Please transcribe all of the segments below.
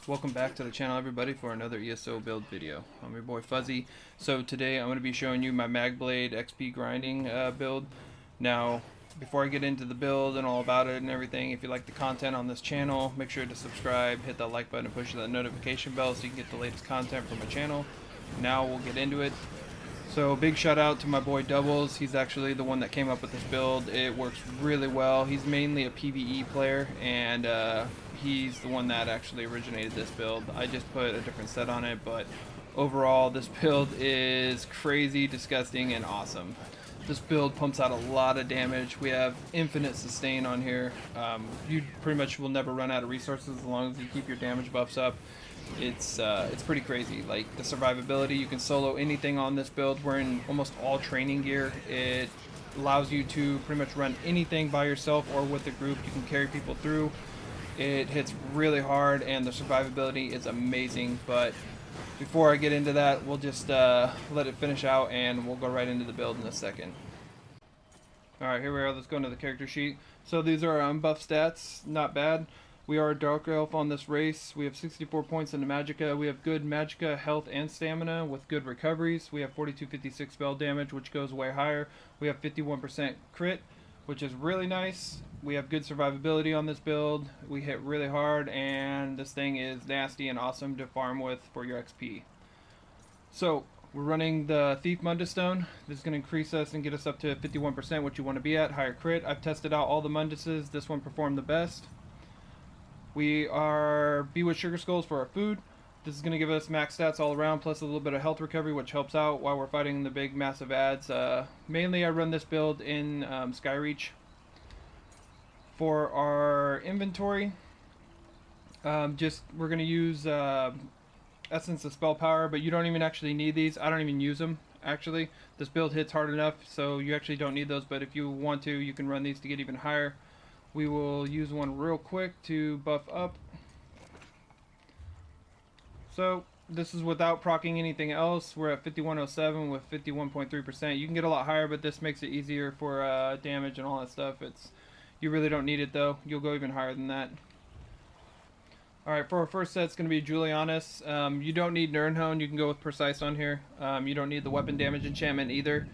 Welcome back to the channel, everybody, for another ESO build video. I'm your boy Fuzzy. So today I'm going to be showing you my Magblade XP grinding build. Now, before I get into the build and all about it and everything, if you like the content on this channel, make sure to subscribe, hit that like button, and push that notification bell so you can get the latest content from my channel. Now we'll get into it. So big shout out to my boy Doubles. He's actually the one that came up with this build. It works really well. He's mainly a PVE player, and he's the one that actually originated this build. I just put a different set on it, but overall this build is crazy, disgusting, and awesome. This build pumps out a lot of damage. We have infinite sustain on here. You pretty much will never run out of resources as long as you keep your damage buffs up. It's pretty crazy. Like the survivability, you can solo anything on this build. We're in almost all training gear. It allows you to pretty much run anything by yourself or with a group. You can carry people through. It hits really hard, and the survivability is amazing. But before I get into that, we'll just let it finish out, and we'll go right into the build in a second. Alright, here we are. Let's go into the character sheet. So these are our unbuff stats. Not bad. We are a Dark Elf on this race. We have 64 points in the Magicka. We have good Magicka health and stamina with good recoveries. We have 4256 spell damage, which goes way higher. We have 51% crit, which is really nice. We have good survivability on this build. We hit really hard, and this thing is nasty and awesome to farm with for your XP. So we're running the Thief Mundus Stone. This is going to increase us and get us up to 51%, which you want to be at. Higher crit. I've tested out all the Munduses. This one performed the best. We are Be with Sugar Skulls for our food. This is going to give us max stats all around, plus a little bit of health recovery, which helps out while we're fighting the big, massive ads. Mainly, I run this build in Skyreach. For our inventory, we're going to use Essence of Spell Power, but you don't even actually need these. I don't even use them, actually. This build hits hard enough, so you actually don't need those, but if you want to, you can run these to get even higher. We will use one real quick to buff up. So this is without proccing anything else. We're at 5107 with 51.3%. You can get a lot higher, but this makes it easier for damage and all that stuff. You really don't need it though. You'll go even higher than that. Alright, for our first set, it's going to be Julianus. You don't need Nirnhone. You can go with Precise on here. You don't need the weapon damage enchantment either.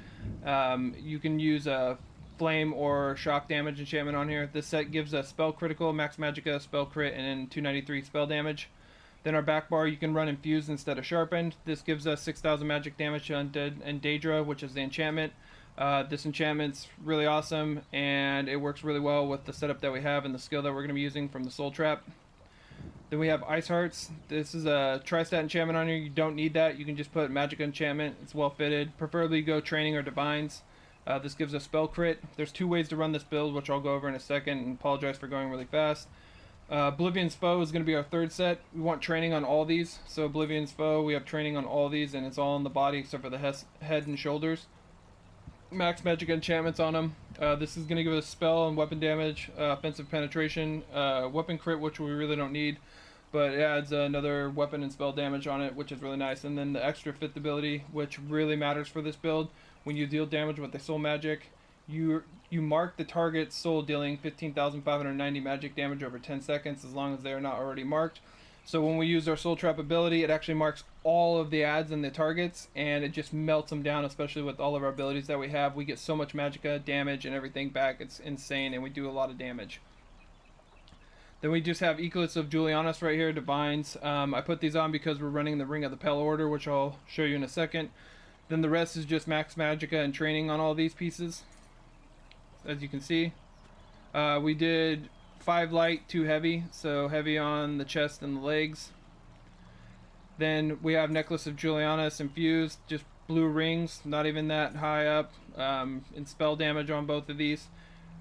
You can use a Flame or Shock damage enchantment on here. This set gives us Spell Critical, Max Magicka, Spell Crit, and then 293 spell damage. Then our back bar, you can run Infused instead of Sharpened. This gives us 6,000 magic damage to Undead and Daedra, which is the enchantment. This enchantment's really awesome, and it works really well with the setup that we have and the skill that we're going to be using from the Soul Trap. Then we have Ice Hearts. This is a Tri-Stat enchantment on here. You don't need that. You can just put Magicka enchantment. It's well fitted. Preferably go Training or Divines. This gives us Spell Crit. There's two ways to run this build, which I'll go over in a second, and apologize for going really fast. Oblivion's Foe is going to be our third set. We want Training on all these. So Oblivion's Foe, we have Training on all these, and it's all on the body except for the head and shoulders. Max Magic enchantments on them. This is going to give us spell and weapon damage, offensive penetration, weapon crit, which we really don't need, but it adds another weapon and spell damage on it, which is really nice. And then the extra fifth ability, which really matters for this build. When you deal damage with the soul magic, you mark the target's soul dealing 15,590 magic damage over 10 seconds as long as they are not already marked. So when we use our Soul Trap ability, it actually marks all of the ads and the targets, and it just melts them down, especially with all of our abilities that we have. We get so much Magicka damage and everything back. It's insane, and we do a lot of damage. Then we just have Eaglets of Julianus right here, Divines. I put these on because we're running the Ring of the Pale Order, which I'll show you in a second. Then the rest is just Max Magicka and Training on all these pieces, as you can see. We did 5 light, 2 heavy, so heavy on the chest and the legs. Then we have Necklace of Julianus Infused, just blue rings, not even that high up, and spell damage on both of these.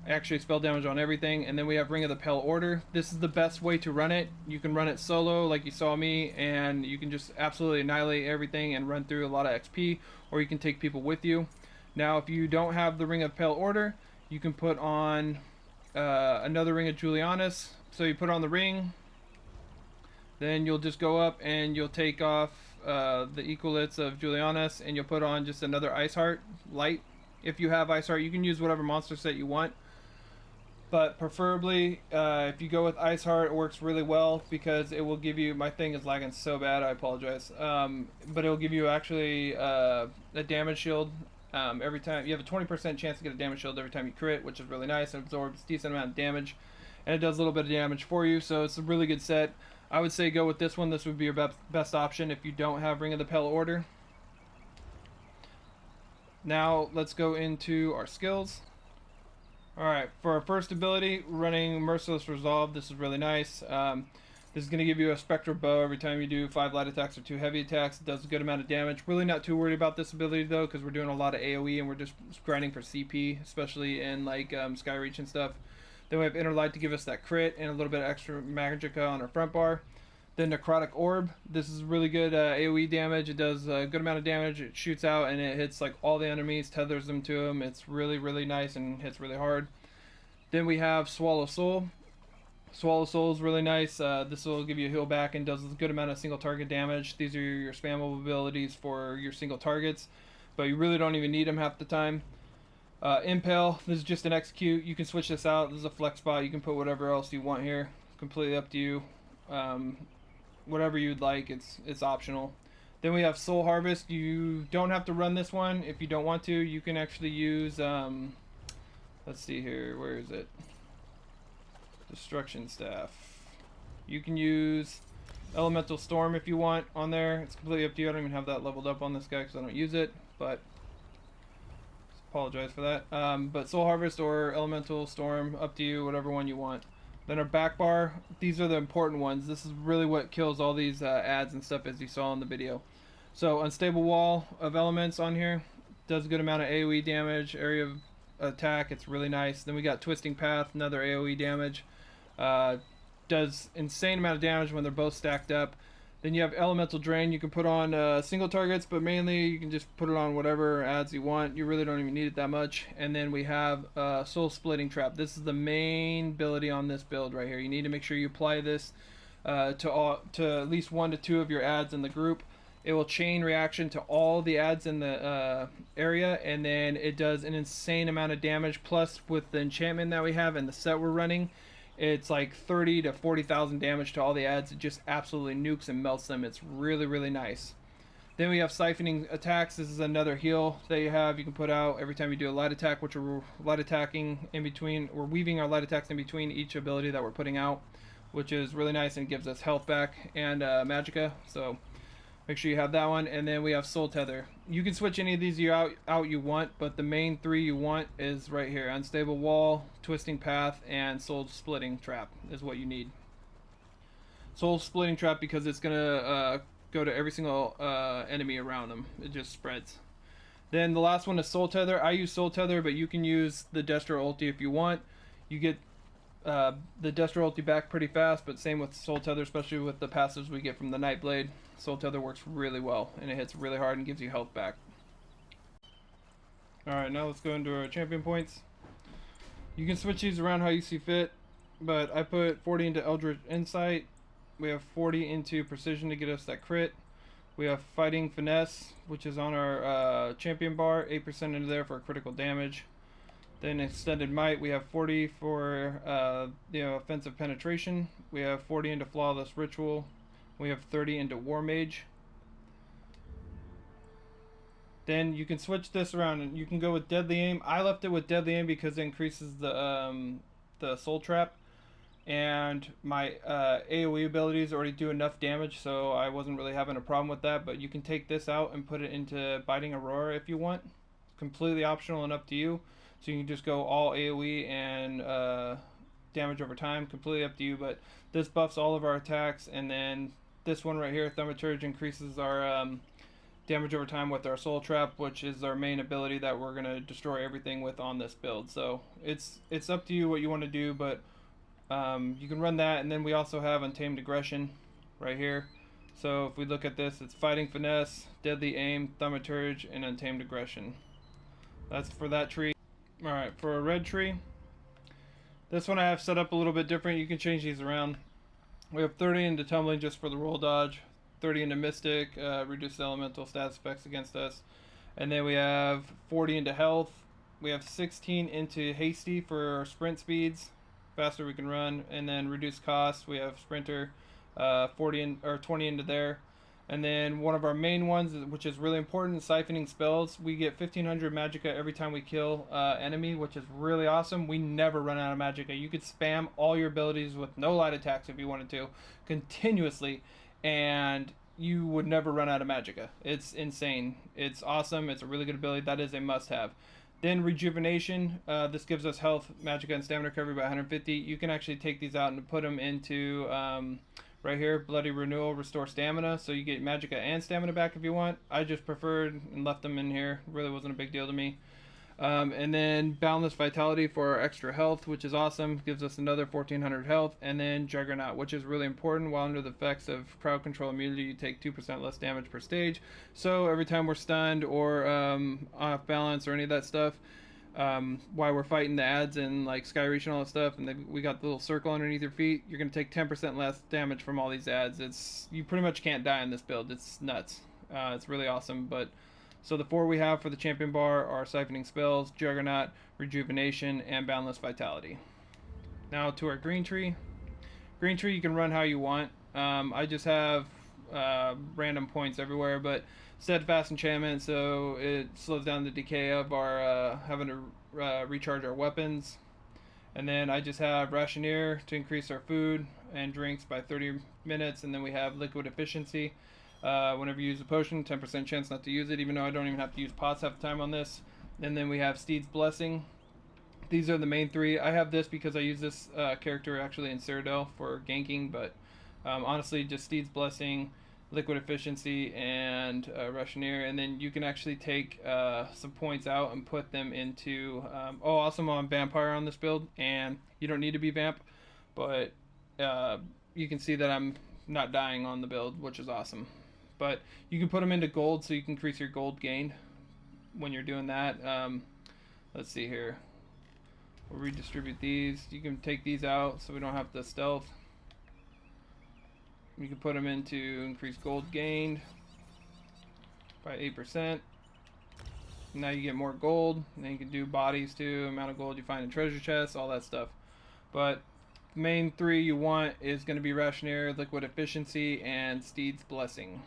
Actually spell damage on everything. And then we have Ring of the Pale Order. This is the best way to run it. You can run it solo like you saw me, and you can just absolutely annihilate everything and run through a lot of XP, or you can take people with you. Now if you don't have the Ring of Pale Order, you can put on another Ring of Julianus. So you put on the ring, then you'll just go up and you'll take off the Equalets of Julianus, and you'll put on just another Ice Heart light. If you have Ice Heart, you can use whatever monster set you want. But preferably, if you go with Ice Heart, it works really well because it will give you. My thing is lagging so bad. I apologize. But it will give you actually a damage shield every time. You have a 20% chance to get a damage shield every time you crit, which is really nice. It absorbs a decent amount of damage, and it does a little bit of damage for you. So it's a really good set. I would say go with this one. This would be your best option if you don't have Ring of the Pale Order. Now let's go into our skills. Alright, for our first ability, running Merciless Resolve, this is really nice. This is going to give you a Spectral Bow every time you do 5 light attacks or 2 heavy attacks. It does a good amount of damage. Really not too worried about this ability though, because we're doing a lot of AoE and we're just grinding for CP, especially in like Skyreach and stuff. Then we have Inner Light to give us that crit and a little bit of extra Magicka on our front bar. Then Necrotic Orb. This is really good AoE damage. It does a good amount of damage. It shoots out and it hits like all the enemies, tethers them to them. It's really, really nice and hits really hard. Then we have Swallow Soul. Swallow Soul is really nice. This will give you a heal back and does a good amount of single target damage. These are your spammable abilities for your single targets, but you really don't even need them half the time. Impale, this is just an execute. You can switch this out. This is a flex spot. You can put whatever else you want here. Completely up to you. Whatever you'd like, it's optional. Then we have Soul Harvest. You don't have to run this one if you don't want to. You can actually use let's see here, where is it? Destruction Staff. You can use Elemental Storm if you want on there. It's completely up to you. I don't even have that leveled up on this guy because I don't use it, but apologize for that. But Soul Harvest or Elemental Storm, up to you, whatever one you want. Then our back bar, these are the important ones. This is really what kills all these ads and stuff, as you saw in the video. So Unstable Wall of Elements on here does a good amount of AoE damage, area of attack. It's really nice. Then we got Twisting Path, another AoE damage. Does insane amount of damage when they're both stacked up. Then you have Elemental Drain. You can put on single targets, but mainly you can just put it on whatever ads you want. You really don't even need it that much. And then we have Soul Splitting Trap. This is the main ability on this build right here. You need to make sure you apply this to at least 1 to 2 of your ads in the group. It will chain reaction to all the ads in the area, and then it does an insane amount of damage. Plus, with the enchantment that we have and the set we're running, it's like 30 to 40,000 damage to all the ads. It just absolutely nukes and melts them. It's really, really nice. Then we have Siphoning Attacks. This is another heal that you have. You can put out every time you do a light attack, which we're light attacking in between. We're weaving our light attacks in between each ability that we're putting out, which is really nice and gives us health back and Magicka. So make sure you have that one. And then we have Soul Tether. You can switch any of these out you want, but the main 3 you want is right here. Unstable Wall, Twisting Path, and Soul Splitting Trap is what you need. Soul Splitting Trap because it's going to go to every single enemy around them. It just spreads. Then the last one is Soul Tether. I use Soul Tether, but you can use the Destro ulti if you want. You get the Destro ulti back pretty fast, but same with Soul Tether, especially with the passives we get from the Nightblade. Soul Tether works really well, and it hits really hard and gives you health back. Alright, now let's go into our champion points. You can switch these around how you see fit, but I put 40 into Eldritch Insight. We have 40 into Precision to get us that crit. We have Fighting Finesse, which is on our champion bar, 8% into there for critical damage. Then Extended Might, we have 40 for Offensive Penetration. We have 40 into Flawless Ritual. We have 30 into War Mage. Then you can switch this around and you can go with Deadly Aim. I left it with Deadly Aim because it increases the Soul Trap. And my AoE abilities already do enough damage, so I wasn't really having a problem with that. But you can take this out and put it into Biting Aurora if you want. It's completely optional and up to you. So you can just go all AoE and damage over time, completely up to you. But this buffs all of our attacks, and then this one right here, Thaumaturge, increases our damage over time with our Soul Trap, which is our main ability that we're going to destroy everything with on this build. So it's up to you what you want to do, but you can run that. And then we also have Untamed Aggression right here. So if we look at this, it's Fighting Finesse, Deadly Aim, Thaumaturge, and Untamed Aggression. That's for that tree. Alright, for a red tree, this one I have set up a little bit different. You can change these around. We have 30 into Tumbling just for the roll dodge, 30 into Mystic, reduce elemental stats effects against us, and then we have 40 into Health. We have 16 into Hasty for our sprint speeds, faster we can run. And then reduce cost, we have Sprinter, 20 into there. And then one of our main ones, which is really important, siphoning spells. We get 1500 magicka every time we kill enemy, which is really awesome. We never run out of magicka. You could spam all your abilities with no light attacks if you wanted to, continuously, and you would never run out of magicka. It's insane. It's awesome. It's a really good ability. That is a must-have. Then rejuvenation. This gives us health, magicka, and stamina recovery by 150. You can actually take these out and put them into right here, bloody renewal, restore stamina. So you get magicka and stamina back if you want. I just preferred and left them in here. Really wasn't a big deal to me. And then boundless vitality for our extra health, which is awesome. Gives us another 1400 health. And then Jugernaut, which is really important. While under the effects of crowd control immunity, you take 2% less damage per stage. So every time we're stunned or off balance or any of that stuff, while we're fighting the ads and like Sky Reach and all that stuff, and then we got the little circle underneath your feet, you're gonna take 10% less damage from all these ads. You pretty much can't die in this build. It's nuts. It's really awesome. But so the 4 we have for the champion bar are siphoning spells, Juggernaut, rejuvenation, and boundless vitality. Now to our green tree. Green tree you can run how you want. I just have random points everywhere, but steadfast enchantment, so it slows down the decay of our having to recharge our weapons. And then I just have rationeer to increase our food and drinks by 30 minutes. And then we have liquid efficiency. Whenever you use a potion, 10% chance not to use it, even though I don't even have to use pots half the time on this. And then we have Steed's Blessing. These are the main 3. I have this because I use this character actually in Cyrodiil for ganking, but honestly just Steed's Blessing, liquid efficiency, and rationeer. And then you can actually take some points out and put them into also I'm on vampire on this build, and you don't need to be vamp, but you can see that I'm not dying on the build, which is awesome. But you can put them into gold, so you can increase your gold gained when you're doing that. Let's see here, we'll redistribute these. You can take these out so we don't have to stealth. You can put them into increased gold gained by 8%. Now you get more gold, and then you can do bodies too, amount of gold you find in treasure chests, all that stuff. But the main 3 you want is going to be rationeer, liquid efficiency, and Steed's Blessing.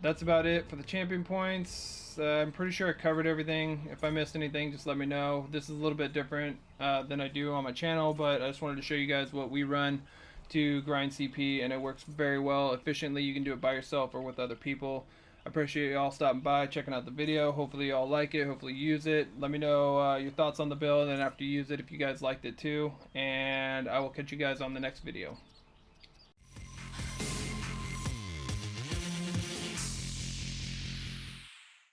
That's about it for the champion points. I'm pretty sure I covered everything. If I missed anything, just let me know. This is a little bit different than I do on my channel, but I just wanted to show you guys what we run to grind CP, and it works very well, efficiently. You can do it by yourself or with other people. I appreciate you all stopping by, checking out the video. Hopefully you all like it, hopefully you use it. Let me know your thoughts on the build, and after you use it, if you guys liked it too. And I will catch you guys on the next video.